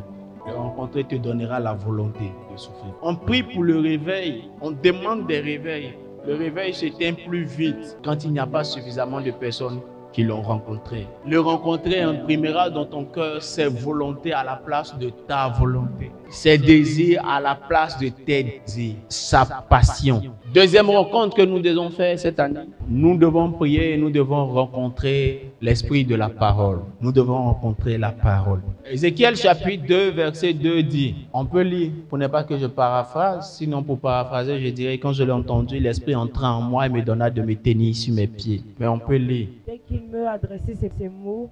Le rencontrer te donnera la volonté de souffrir. On prie pour le réveil, on demande des réveils. Le réveil s'éteint plus vite quand il n'y a pas suffisamment de personnes qui l'ont rencontré. Le rencontrer imprimera dans ton cœur ses volontés à la place de ta volonté, ses désirs à la place de tes désirs, sa passion. Deuxième rencontre que nous devons faire cette année, nous devons prier et nous devons rencontrer l'esprit de la parole. Nous devons rencontrer la parole. Ézéchiel chapitre 2 verset 2 dit, on peut lire, pour ne pas que je paraphrase, sinon pour paraphraser je dirais, quand je l'ai entendu, l'esprit entra en moi et me donna de me tenir sur mes pieds. Mais on peut lire. Dès qu'il me adressait ces mots,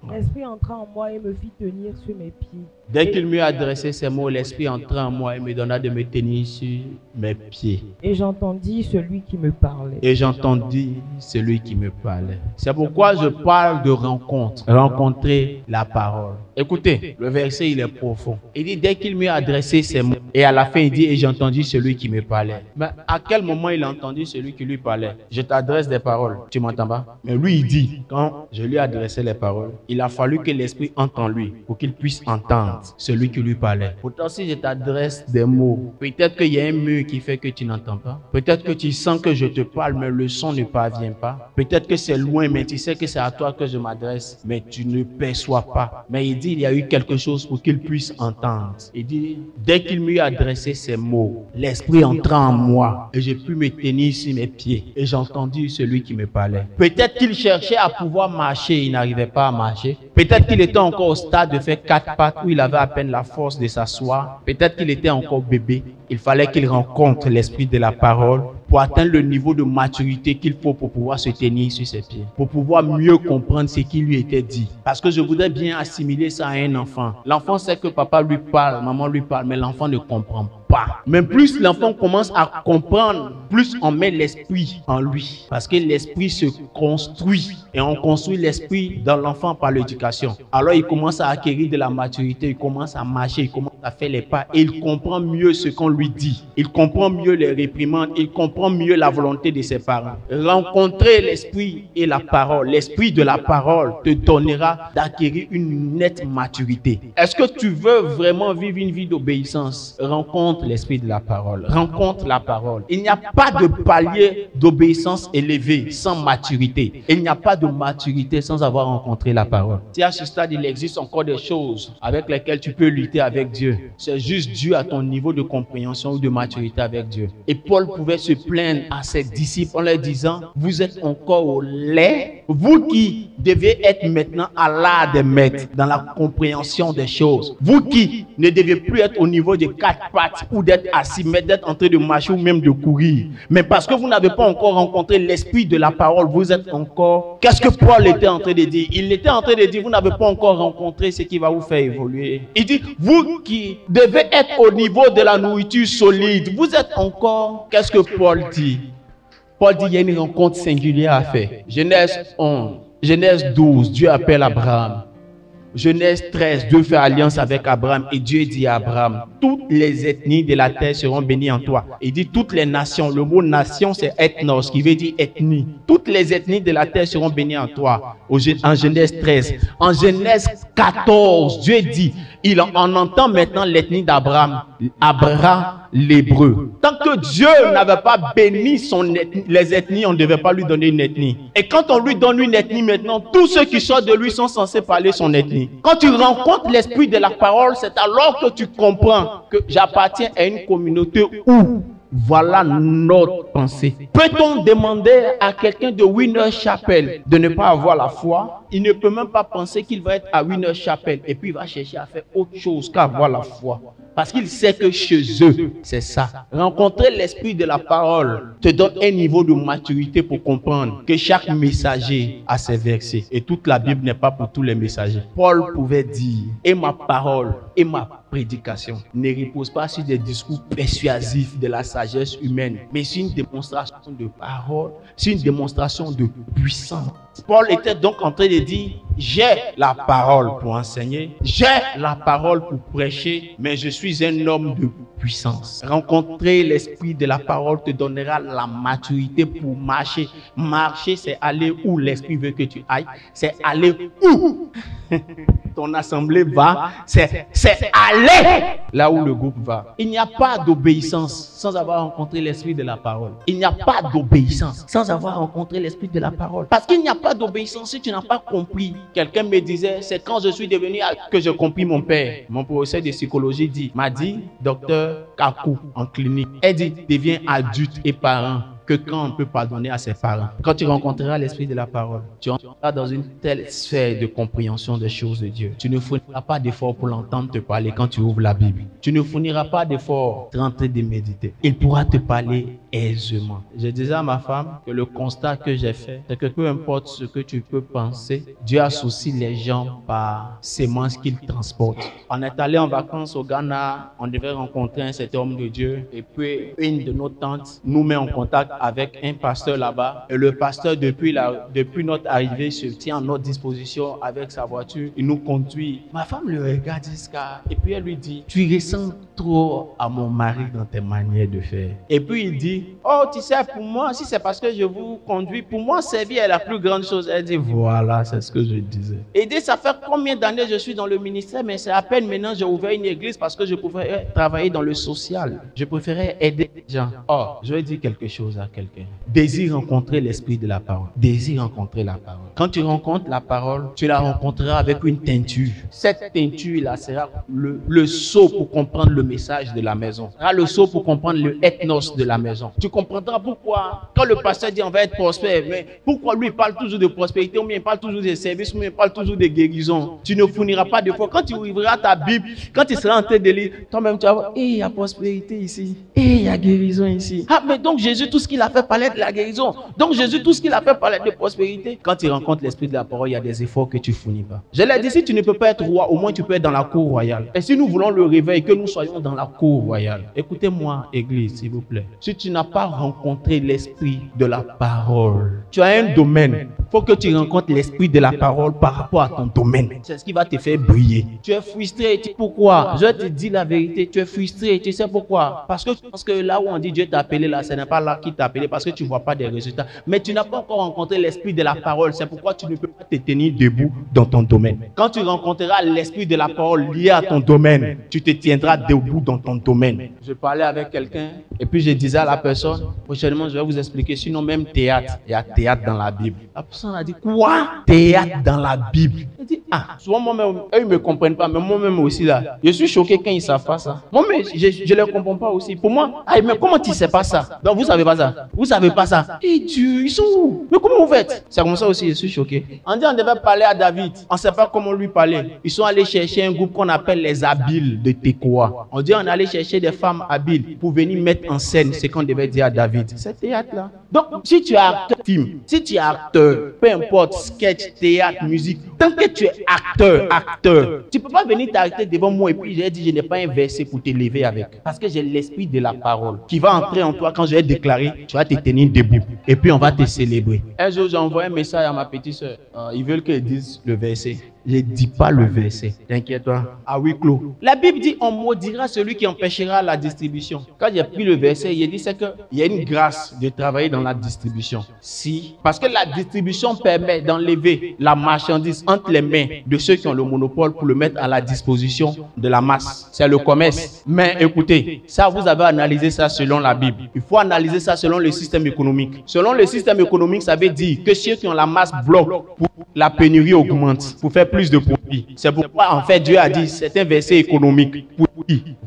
l'esprit entra en moi et me fit tenir sur mes pieds. Dès qu'il m'eut adressé ces mots, l'esprit entra en moi et me donna de me tenir sur mes pieds. Et j'entendis celui qui me parlait. C'est pourquoi je parle de rencontre, rencontrer la parole. Écoutez, le verset, il est profond. Il dit, dès qu'il m'eut adressé ces mots, et à la fin, il dit, et j'ai entendu celui qui me parlait. Mais à quel moment il a entendu celui qui lui parlait? Je t'adresse des paroles. Tu m'entends pas? Mais lui, il dit, quand je lui ai adressé les paroles, il a fallu que l'Esprit entre en lui pour qu'il puisse entendre celui qui lui parlait. Pourtant, si je t'adresse des mots, peut-être qu'il y a un mur qui fait que tu n'entends pas. Peut-être que tu sens que je te parle, mais le son ne parvient pas. Peut-être que c'est loin, mais tu sais que c'est à toi que je m'adresse, mais tu ne perçois pas. Mais il dit, il y a eu quelque chose pour qu'il puisse entendre. Il dit, dès qu'il m'eut adressé ces mots, l'Esprit entra en moi et j'ai pu me tenir sur mes pieds et j'ai entendu celui qui me parlait. Peut-être qu'il cherchait à pouvoir marcher, il n'arrivait pas à marcher. Peut-être qu'il était encore au stade de faire 4 pattes où il avait à peine la force de s'asseoir. Peut-être qu'il était encore bébé. Il fallait qu'il rencontre l'Esprit de la parole pour atteindre le niveau de maturité qu'il faut pour pouvoir se tenir sur ses pieds, pour pouvoir mieux comprendre ce qui lui était dit. Parce que je voudrais bien assimiler ça à un enfant. L'enfant sait que papa lui parle, maman lui parle, mais l'enfant ne comprend pas. Mais plus l'enfant commence à comprendre, plus on met l'esprit en lui. Parce que l'esprit se construit et on construit l'esprit dans l'enfant par l'éducation. Alors il commence à acquérir de la maturité, il commence à marcher, il commence à faire les pas et il comprend mieux ce qu'on lui dit. Il comprend mieux les réprimandes, il comprend mieux la volonté de ses parents. Rencontrer l'esprit et la parole, l'esprit de la parole te donnera d'acquérir une nette maturité. Est-ce que tu veux vraiment vivre une vie d'obéissance? Rencontre l'esprit de la parole. Rencontre la parole. Il n'y a pas de palier d'obéissance élevé sans maturité. Il n'y a pas de maturité sans avoir rencontré la parole. Si à ce stade, il existe encore des choses avec lesquelles tu peux lutter avec Dieu, c'est juste dû à ton niveau de compréhension ou de maturité avec Dieu. Et Paul pouvait se plaindre à ses disciples en leur disant, vous êtes encore au lait, vous qui devez être maintenant à l'art des maîtres dans la compréhension des choses. Vous qui ne devez plus être au niveau de 4 pattes ou d'être assis, mais d'être en train de marcher ou même de courir. Mais parce que vous n'avez pas encore rencontré l'esprit de la parole, vous êtes encore... Qu'est-ce que Paul était en train de dire? Il était en train de dire, vous n'avez pas encore rencontré ce qui va vous faire évoluer. Il dit, vous qui devez être au niveau de la nourriture solide, vous êtes encore... Qu'est-ce que Paul dit? Paul dit, il y a une rencontre singulière à faire. Genèse 11, Genèse 12, Dieu appelle Abraham. Genèse 13, Dieu fait alliance avec Abraham et Dieu dit à Abraham, toutes les ethnies de la terre seront bénies en toi. Il dit toutes les nations, le mot nation c'est ethnos qui veut dire ethnie. Toutes les ethnies de la terre seront bénies en toi. En Genèse 13. En Genèse 14, Dieu dit, on entend maintenant l'ethnie d'Abraham, Abraham l'hébreu. Tant que Dieu n'avait pas béni les ethnies, on ne devait pas lui donner une ethnie. Et quand on lui donne une ethnie maintenant, tous ceux qui sortent de lui sont censés parler son ethnie. Quand tu rencontres l'esprit de la parole, c'est alors que tu comprends que j'appartiens à une communauté où voilà notre pensée. Peut-on demander à quelqu'un de Winner Chapel de ne pas avoir la foi? Il ne peut même pas penser qu'il va être à Winner Chapel et puis il va chercher à faire autre chose qu'avoir la foi. Parce qu'il sait que chez eux, c'est ça. Rencontrer l'esprit de la parole te donne un niveau de maturité pour comprendre que chaque messager a ses versets. Et toute la Bible n'est pas pour tous les messagers. Paul pouvait dire, et ma parole et ma prédication ne repose pas sur des discours persuasifs de la sagesse humaine, mais sur une démonstration de parole, sur une démonstration de puissance. Paul était donc en train de dire, j'ai la parole pour enseigner, j'ai la parole pour prêcher, mais je suis un homme de puissance. Rencontrer l'esprit de la parole te donnera la maturité pour marcher. Marcher, c'est aller où l'esprit veut que tu ailles. C'est aller où ton assemblée va. C'est aller là où le groupe va. Il n'y a pas d'obéissance sans avoir rencontré l'esprit de la parole. Il n'y a pas d'obéissance sans avoir rencontré l'esprit de la parole. Parce qu'il n'y a pas d'obéissance si tu n'as pas compris. Quelqu'un me disait, c'est quand je suis devenu que j'ai compris mon père. Mon professeur de psychologie m'a dit, docteur Kakou en clinique, elle dit, deviens adulte et parent que quand on peut pardonner à ses parents. Quand tu rencontreras l'esprit de la parole, tu entreras dans une telle sphère de compréhension des choses de Dieu. Tu ne fourniras pas d'efforts pour l'entendre te parler quand tu ouvres la Bible. Tu ne fourniras pas d'efforts pour rentrer de méditer. Il pourra te parler aisément. Je disais à ma femme que le constat que j'ai fait, c'est que peu importe ce que tu peux penser, Dieu associe les gens par sémence qu'il transporte. On est allé en vacances au Ghana, on devait rencontrer un certain homme de Dieu, et puis une de nos tantes nous met en contact avec un pasteur là-bas, et le pasteur depuis notre arrivée se tient à notre disposition avec sa voiture, il nous conduit. Ma femme le regarde jusqu'à, et puis elle lui dit, tu ressembles trop à mon mari dans tes manières de faire. Et puis il dit, oh tu sais, pour moi, si c'est parce que je vous conduis, pour moi servir est la plus grande chose. Elle dit, voilà, c'est ce que je disais. Et il dit, ça fait combien d'années je suis dans le ministère, mais c'est à peine maintenant j'ai ouvert une église parce que je préférais travailler dans le social. Je préférais aider les gens. Oh, je vais dire quelque chose à quelqu'un. Désire rencontrer l'esprit de la parole. Désire rencontrer la parole. Quand tu rencontres la parole, tu la rencontreras avec une teinture. Cette teinture-là sera le sceau pour comprendre le message de la maison. Sera le sceau pour comprendre le ethnos de la maison. Tu comprendras pourquoi, quand le pasteur dit on va être prospère, mais pourquoi lui il parle toujours de prospérité, ou bien il parle toujours des services, ou bien il parle toujours de guérison. Tu ne fourniras pas de foi. Quand tu ouvriras ta Bible, quand tu seras en train de lire, toi-même tu vas voir, il y a prospérité ici, il y a guérison ici. Ah, mais donc Jésus, tout ce qu'il a fait parlait de la guérison. Donc Jésus, tout ce qu'il a fait parlait de prospérité. Quand tu rencontres l'esprit de la parole, il y a des efforts que tu ne fournis pas. Je l'ai dit, si tu ne peux pas être roi, au moins tu peux être dans la cour royale. Et si nous voulons le réveil, que nous soyons dans la cour royale. Écoutez-moi, Église, s'il vous plaît. Si tu n'as pas rencontré l'esprit de la parole, tu as un domaine. Il faut que tu rencontres l'esprit de la parole par rapport à ton domaine. C'est ce qui va te faire briller. Tu es frustré. Pourquoi? Je te dis la vérité. Tu es frustré. Tu sais pourquoi? Parce que tu penses que là où on dit Dieu t'a appelé, là, ce n'est pas là qu'il t'a appelé parce que tu ne vois pas des résultats. Mais tu n'as pas encore rencontré l'esprit de la parole. C'est pourquoi tu ne peux pas te tenir debout dans ton domaine. Quand tu rencontreras l'esprit de la parole lié à ton domaine, tu te tiendras debout dans ton domaine. Je parlais avec quelqu'un et puis je disais à la personne, prochainement je vais vous expliquer, sinon même théâtre, il y a théâtre dans la Bible. La personne a dit, quoi? Théâtre dans la Bible? Elle dit, ah, souvent moi-même, eux ils ne me comprennent pas, mais moi-même aussi là, je suis choqué quand ils ne savent pas ça. Moi-même, je ne les comprends pas aussi. Pour moi, ah, mais comment tu ne sais pas ça? Donc vous ne savez pas ça? Vous ne savez pas ça? Et Dieu, ils sont où? Mais comment vous faites? C'est comme ça aussi, je suis choqué. On dit on devait parler à David, on ne sait pas comment lui parler. Ils sont allés chercher un groupe qu'on appelle les habiles de Tekoa. On dit on allait chercher des femmes habiles pour venir mettre en scène ce qu'on devait dire à David. C'est théâtre là. Donc si tu es acteur, film, si tu es acteur, peu importe, sketch, théâtre, musique, tant que tu es acteur, tu ne peux pas venir t'arrêter devant moi et puis j'ai dit je n'ai pas un verset pour te lever avec. Parce que j'ai l'esprit de la parole qui va entrer en toi quand je vais déclarer, tu vas te tenir debout et puis on va te célébrer. Un jour j'ai envoyé un message à ma petite soeur. Ils veulent qu'elle dise le verset. Je ne dis pas le verset. T'inquiète-toi. À huis clos. La Bible dit on maudira celui qui empêchera la distribution. Quand j'ai pris le verset, il dit c'est qu'il y a une grâce de travailler dans la distribution. Si. Parce que la distribution permet d'enlever la marchandise entre les mains de ceux qui ont le monopole pour le mettre à la disposition de la masse. C'est le commerce. Mais écoutez, ça vous avez analysé ça selon la Bible. Il faut analyser ça selon le système économique. Selon le système économique, ça veut dire que ceux qui ont la masse bloquent pour la pénurie augmente. Pour faire plus de profit. C'est pourquoi en fait Dieu a dit, c'est un verset économique.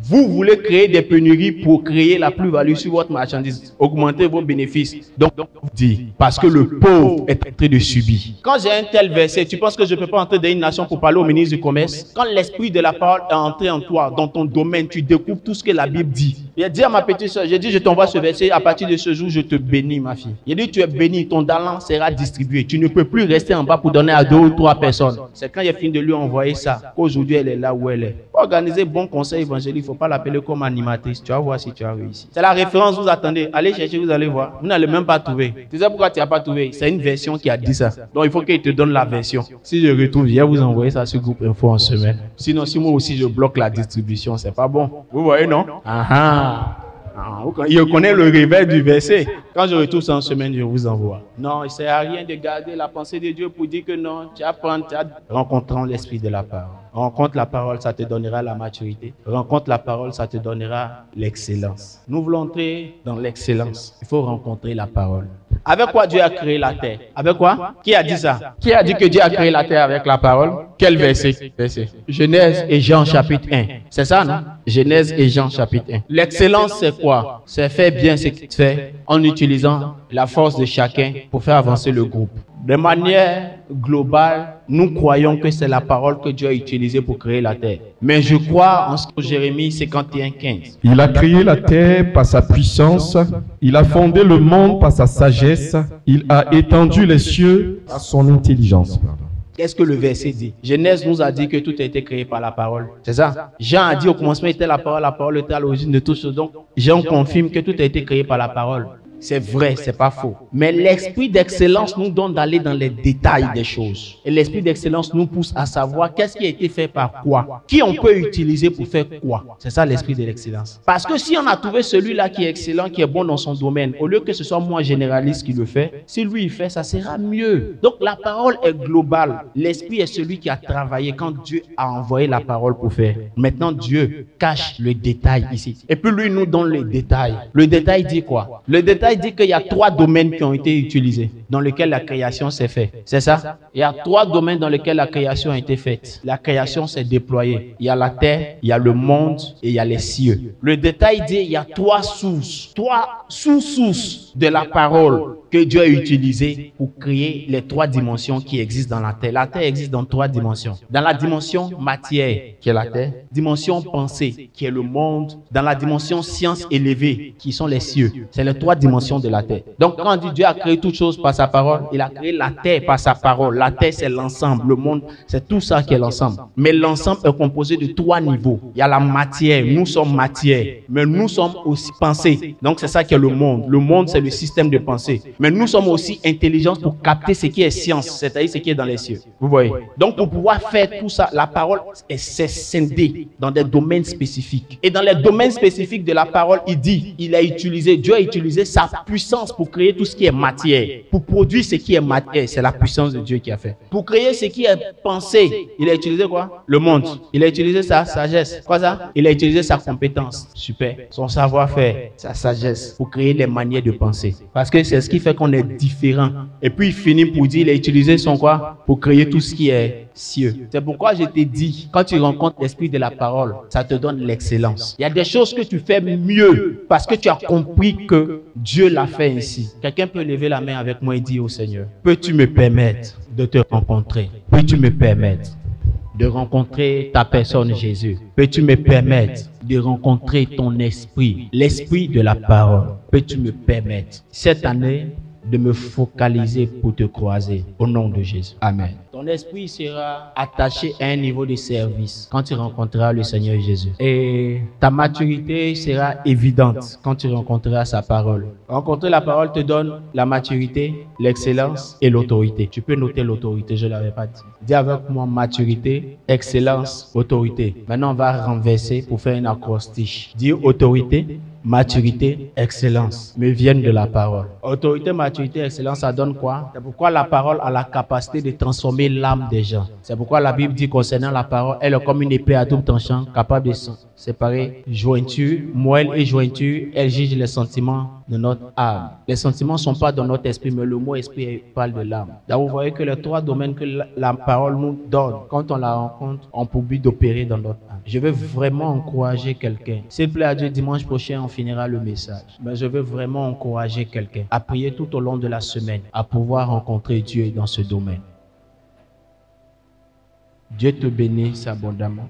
Vous voulez créer des pénuries pour créer la plus-value sur votre marchandise, augmenter vos bénéfices. Donc dit, parce que le pauvre est en train de subir. Quand j'ai un tel verset, tu penses que je ne peux pas entrer dans une nation pour parler au ministre du commerce? Quand l'esprit de la parole est entré en toi, dans ton domaine, tu découvres tout ce que la Bible dit. Il a dit à ma petite soeur, j'ai dit je t'envoie ce verset, à partir de ce jour je te bénis ma fille. Il a dit tu es béni, ton talent sera distribué. Tu ne peux plus rester en bas pour donner à 2 ou 3 personnes. C'est quand il a fini de lui envoyer ça, qu'aujourd'hui elle est là où elle est. Pour organiser bon conseil évangélique, il ne faut pas l'appeler comme animatrice. Tu vas voir si tu as réussi. C'est la référence, vous attendez. Allez chercher, vous allez voir. Vous n'allez même pas trouver. Tu sais pourquoi tu n'as pas trouvé? C'est une version qui a dit ça. Donc il faut qu'il te donne la version. Si je retrouve, je vais vous envoyer ça sur groupe info en semaine. Sinon, si moi aussi je bloque la distribution, c'est pas bon. Vous voyez, non? Il connaît le réveil du verset. Quand je retrouve ça en semaine, je vous envoie. Non, il ne sert à rien de garder la pensée de Dieu pour dire que non, tu apprends, rencontrant l'esprit de la parole. Rencontre la parole, ça te donnera la maturité. Rencontre la parole, ça te donnera l'excellence. Nous voulons entrer dans l'excellence. Il faut rencontrer la parole. Avec quoi Dieu a créé la terre? Avec quoi? Qui a dit ça? Qui a dit que Dieu a créé la terre avec la parole? Quel verset? Genèse et Jean chapitre 1. C'est ça, non? Genèse et Jean chapitre 1. L'excellence, c'est quoi? C'est faire bien ce qu'il fait en utilisant la force de chacun pour faire avancer le groupe. De manière globale, nous croyons que c'est la parole que Dieu a utilisée pour créer la terre. Mais je crois en ce que Jérémie 51:15. Il a créé la terre par sa puissance, il a fondé le monde par sa sagesse, il a étendu les cieux par son intelligence. Qu'est-ce que le verset dit? Genèse nous a dit que tout a été créé par la parole. C'est ça? Jean a dit au commencement était la parole était à l'origine de tout ce. Donc, Jean confirme que tout a été créé par la parole. C'est vrai, c'est pas faux. Mais l'esprit d'excellence nous donne d'aller dans les détails des choses. Et l'esprit d'excellence nous pousse à savoir qu'est-ce qui a été fait par quoi. Qui on peut utiliser pour faire quoi. C'est ça l'esprit de l'excellence. Parce que si on a trouvé celui-là qui est excellent, qui est bon dans son domaine, au lieu que ce soit moi généraliste qui le fait, si lui il fait, ça sera mieux. Donc la parole est globale. L'esprit est celui qui a travaillé quand Dieu a envoyé la parole pour faire. Maintenant Dieu cache le détail ici. Et puis lui nous donne les détails. Le détail dit quoi? Le détail dit qu'il y a 3 domaines qui ont été utilisés, dans lesquels la création s'est faite. C'est ça? Il y a 3 domaines dans lesquels la création a été faite. La création s'est déployée. Il y a la terre, il y a le monde et il y a les cieux. Le détail dit qu'il y a 3 sources, 3 sous-sources de la parole que Dieu a utilisées pour créer les 3 dimensions qui existent dans la terre. La terre existe dans 3 dimensions. Dans la dimension matière, qui est la terre, dimension pensée, qui est le monde, dans la dimension science élevée, qui sont les cieux. C'est les 3 dimensions de la terre. Donc quand on dit Dieu a créé toutes choses par sa parole, il a créé la terre par sa parole. La terre c'est l'ensemble, le monde c'est tout ça qui est l'ensemble. Mais l'ensemble est composé de 3 niveaux. Il y a la matière, nous sommes matière, mais nous sommes aussi pensée. Donc c'est ça qui est le monde. Le monde c'est le système de pensée. Mais nous sommes aussi intelligence pour capter ce qui est science, c'est-à-dire ce qui est dans les cieux. Vous voyez? Donc pour pouvoir faire tout ça, la parole s'est scindée dans des domaines spécifiques. Et dans les domaines spécifiques de la parole, Dieu a utilisé sa puissance pour créer tout ce qui est matière. Pour produire ce qui est matière, c'est la puissance de Dieu qui a fait. Pour créer ce qui est pensée, il a utilisé quoi? Le monde. Il a utilisé sa sagesse. Quoi ça? Il a utilisé sa compétence. Super. Son savoir-faire, sa sagesse pour créer les manières de penser. Parce que c'est ce qui fait qu'on est différent. Et puis il finit pour dire, il a utilisé son quoi? Pour créer tout ce qui est cieux. C'est pourquoi je t'ai dit, quand tu rencontres l'esprit de la parole, ça te donne l'excellence. Il y a des choses que tu fais mieux parce que tu as compris que Dieu l'a fait ainsi. Quelqu'un peut lever la main avec moi et dire au Seigneur, peux-tu me permettre de te rencontrer? Peux-tu me permettre de rencontrer ta personne, Jésus? Peux-tu me permettre de rencontrer ton esprit, l'esprit de la parole? Peux-tu me permettre cette année de me focaliser pour te croiser au nom de Jésus? Amen. Ton esprit sera attaché à un niveau de service quand tu rencontreras le Seigneur Jésus. Et ta maturité sera évidente quand tu rencontreras sa parole. Rencontrer la parole te donne la maturité, l'excellence et l'autorité. Tu peux noter l'autorité, je ne l'avais pas dit. Dis avec moi maturité, excellence, autorité. Maintenant, on va renverser pour faire un acrostiche. Dis autorité, maturité, excellence me viennent de la parole. Autorité, maturité, excellence, ça donne quoi? C'est pourquoi la parole a la capacité de transformer l'âme des gens. C'est pourquoi la Bible dit concernant la parole, elle est comme une épée à double tranchant, capable de séparer jointure, moelle et jointure. Elle juge les sentiments de notre âme. Les sentiments ne sont pas dans notre esprit, mais le mot esprit parle de l'âme. Donc vous voyez que les 3 domaines que la parole nous donne, quand on la rencontre, ont pour but d'opérer dans notre âme. Je veux vraiment encourager quelqu'un. S'il plaît à Dieu, dimanche prochain, on finira le message. Mais je veux vraiment encourager quelqu'un à prier tout au long de la semaine, à pouvoir rencontrer Dieu dans ce domaine. Dieu te bénisse abondamment.